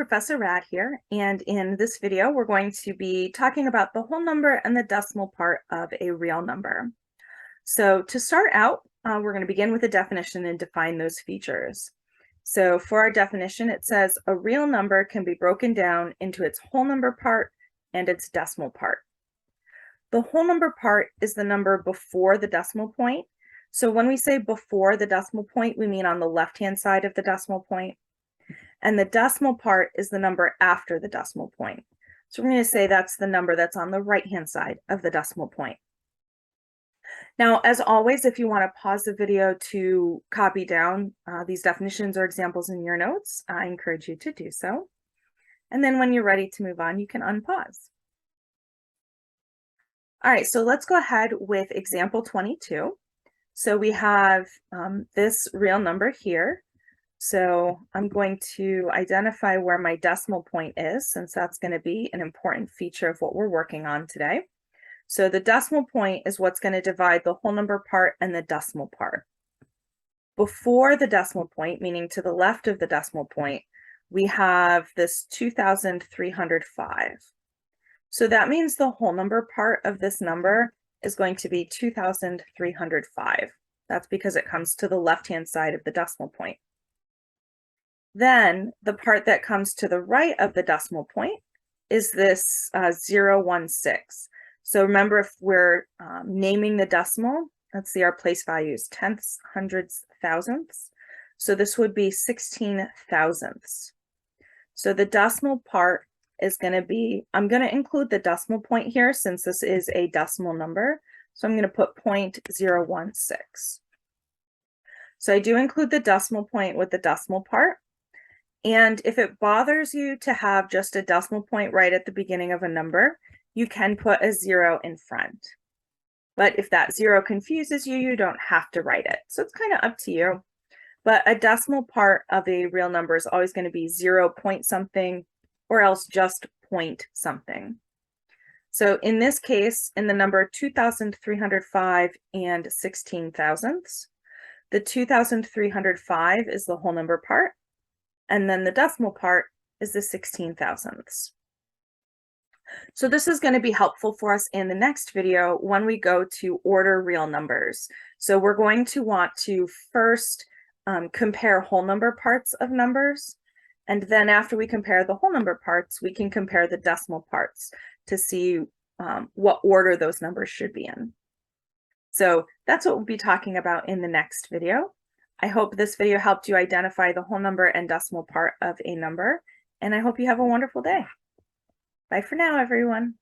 Professor Rad here, and in this video we're going to be talking about the whole number and the decimal part of a real number. So to start out, we're going to begin with a definition and define those features. So for our definition, it says a real number can be broken down into its whole number part and its decimal part. The whole number part is the number before the decimal point. So when we say before the decimal point, we mean on the left-hand side of the decimal point. And the decimal part is the number after the decimal point. So we're going to say that's the number that's on the right-hand side of the decimal point. Now, as always, if you want to pause the video to copy down these definitions or examples in your notes, I encourage you to do so. And then when you're ready to move on, you can unpause. All right, so let's go ahead with example 22. So we have this real number here. So I'm going to identify where my decimal point is, since that's going to be an important feature of what we're working on today. So the decimal point is what's going to divide the whole number part and the decimal part. Before the decimal point, meaning to the left of the decimal point, we have this 2,305. So that means the whole number part of this number is going to be 2,305. That's because it comes to the left-hand side of the decimal point. Then the part that comes to the right of the decimal point is this 0.16. So remember, if we're naming the decimal, let's see, our place values, tenths, hundredths, thousandths. So this would be 16 thousandths. So the decimal part is going to be, I'm going to include the decimal point here since this is a decimal number. So I'm going to put 0.016. So I do include the decimal point with the decimal part. And if it bothers you to have just a decimal point right at the beginning of a number, you can put a 0 in front. But if that 0 confuses you, you don't have to write it. So it's kind of up to you. But a decimal part of a real number is always going to be 0 point something or else just point something. So in this case, in the number 2,305 and 16 thousandths, the 2,305 is the whole number part. And then the decimal part is the 16 thousandths. So this is going to be helpful for us in the next video when we go to order real numbers. So we're going to want to first compare whole number parts of numbers. And then after we compare the whole number parts, we can compare the decimal parts to see what order those numbers should be in. So that's what we'll be talking about in the next video. I hope this video helped you identify the whole number and decimal part of a number, and I hope you have a wonderful day. Bye for now, everyone.